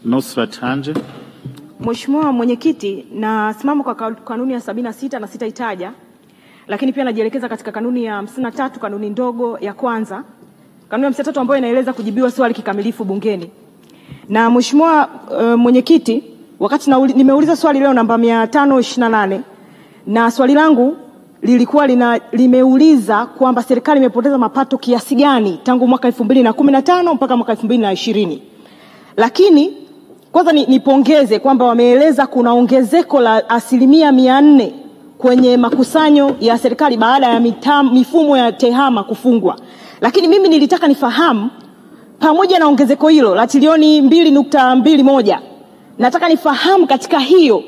Nusrat Hanje. Mheshimiwa Mwenyekiti, nasimama kwa kanuni ya 76 na sitaitaja, lakini pia najielekeza katika kanuni ya 53, kanuni ndogo ya kwanza. Kanuni ya 53 ambayo inaeleza kujibiwa swali kikamilifu bungeni. Na Mheshimiwa Mwenyekiti, wakati nimeuliza swali leo namba 528, na swali langu lilikuwa limeuliza kwamba serikali imepoteza mapato kiasi gani tangu mwaka 2015 mpaka mwaka 2020. Lakini kwanza nipongeze kwamba wameeleza kuna ongezeko la 400% kwenye makusanyo ya serikali baada ya mifumo ya tehama kufungwa. Lakini mimi nilitaka nifahamu, pamoja na ongezeko hilo la trilioni 2.21, nataka nifahamu katika hiyo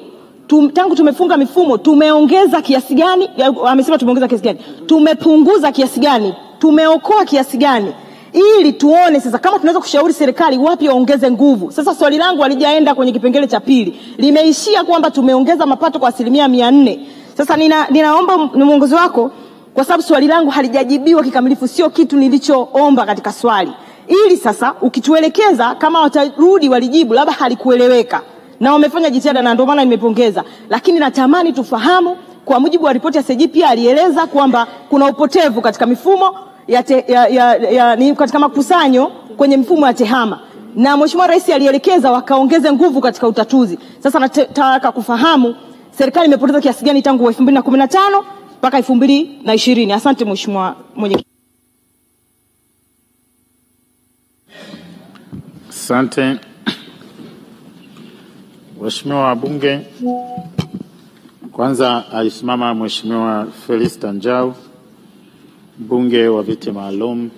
tangu tumefunga mifumo tumeongeza kiasi gani? Amesema tumeongeza kiasi gani? Tumepunguza kiasi gani? Tumeokoa kiasi gani? Ili tuone sasa kama tunaweza kushauri serikali wapi waongeze nguvu. Sasa swali langu halijaenda kwenye kipengele cha pili. Limeishia kwamba tumeongeza mapato kwa 400%. Sasa ninaomba mwongozo wako, kwa sababu swali langu halijajibiwa kikamilifu, sio kitu nilichoomba katika swali. Ili sasa ukituelekeza kama watarudi walijibu labda halikueleweka. Na wamefanya jitihada na ndio maana nimepongeza. Lakini natamani tufahamu, kwa mujibu wa ripoti ya CAG pia alieleza kwamba kuna upotevu katika mifumo katika makusanyo kwenye mfumo ya tehama. Na Mheshimiwa Rais alielekeza wakaongeze nguvu katika utatuzi. Sasa nataka kufahamu serikali imepoteza kiasi gani tangu 2015 mpaka 2020. Asante Mheshimiwa Mwenyekiti. Asante. Mheshimiwa wabunge, kwanza alisimama Mheshimiwa Felista Njau, mbunge wa viti maalum,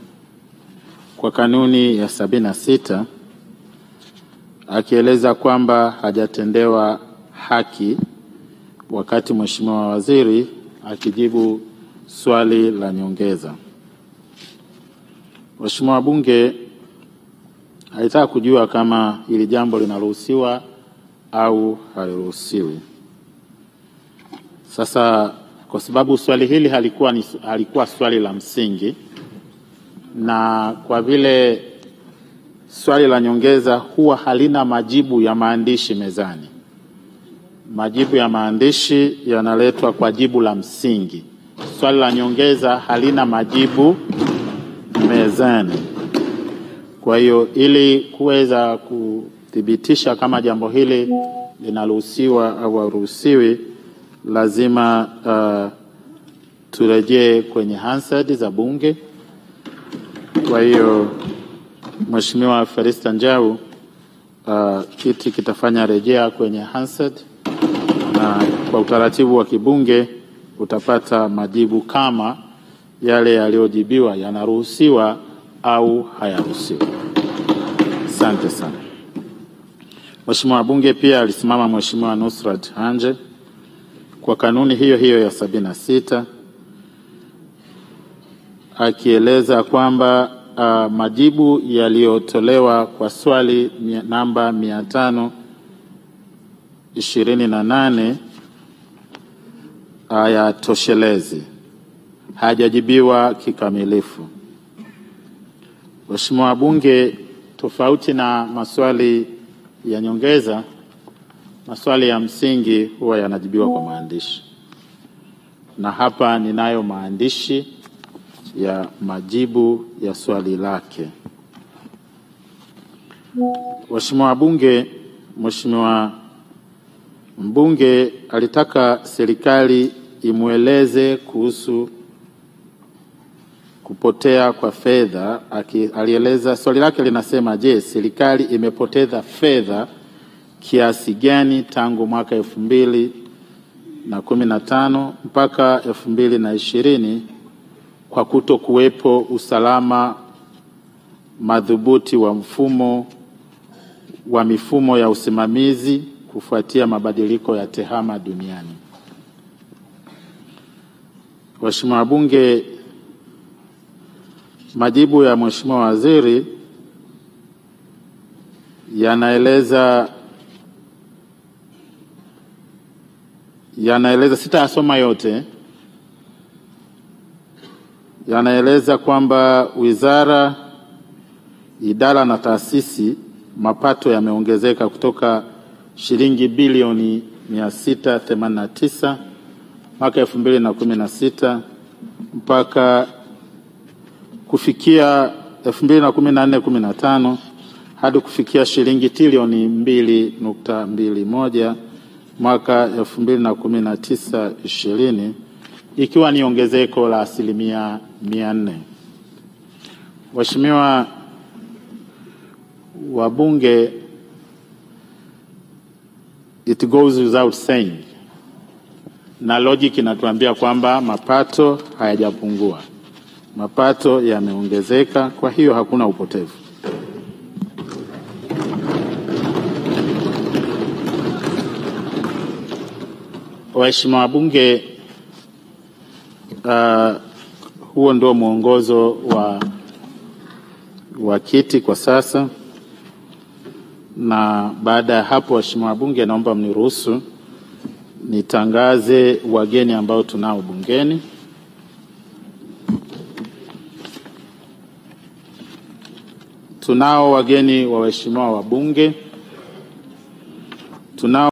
kwa kanuni ya 76, akieleza kwamba hajatendewa haki wakati Mheshimiwa waziri akijibu swali la nyongeza. Mheshimiwa wabunge, alitaka kujua kama hili jambo linaruhusiwa au haliruhusiwi. Sasa kwa sababu swali hili halikuwa swali la msingi, na kwa vile swali la nyongeza huwa halina majibu ya maandishi mezani, majibu ya maandishi yanaletwa kwa jibu la msingi. Swali la nyongeza halina majibu mezani. Kwa hiyo ili kuweza kuthibitisha kama jambo hili linaruhusiwa au haruhusiwi, lazima turejee kwenye Hansard za bunge. Kwa hiyo Mheshimiwa Felista Njau, kiti kitafanya rejea kwenye Hansard, na kwa utaratibu wa kibunge utapata majibu kama yale yaliyojibiwa yanaruhusiwa au hayaruhusiwi. Asante sana. Mheshimiwa bunge pia alisimama Mheshimiwa Nusrat Hanje kwa kanuni hiyo hiyo ya 76, akieleza kwamba majibu yaliyotolewa kwa swali namba 528 hayatoshelezi, hajajibiwa kikamilifu. Mheshimiwa bunge, tofauti na maswali ya nyongeza, maswali ya msingi huwa yanajibiwa kwa maandishi, na hapa ninayo maandishi ya majibu ya swali lake. Mheshimiwa bunge, Mheshimiwa mbunge alitaka serikali imueleze kuhusu kupotea kwa fedha. Alieleza, swali lake linasema, je, serikali imepoteza fedha kiasi gani tangu mwaka 2015 mpaka 2020 kwa kutokuwepo usalama madhubuti wa mifumo ya usimamizi kufuatia mabadiliko ya tehama duniani. Mheshimiwa bunge, majibu ya Mheshimiwa waziri yanaeleza, sitasoma yote, yanaeleza kwamba wizara, idara na taasisi mapato yameongezeka kutoka shilingi bilioni 689 mwaka 2016 mpaka kufikia 2014-15 hadi kufikia shilingi trilioni 2.21 mwaka 2019-20, ikiwa ni ongezeko la 400%. Waheshimiwa wabunge, it goes without saying, na logic inatuambia kwamba mapato hayajapungua, mapato yameongezeka, kwa hiyo hakuna upotevu. Waheshimiwa wabunge, huo ndio mwongozo wa kiti kwa sasa, na baada ya hapo, waheshimiwa wabunge, naomba mniruhusu nitangaze wageni ambao tunao bungeni. Tunao wageni wa waheshimiwa wabunge. Tunao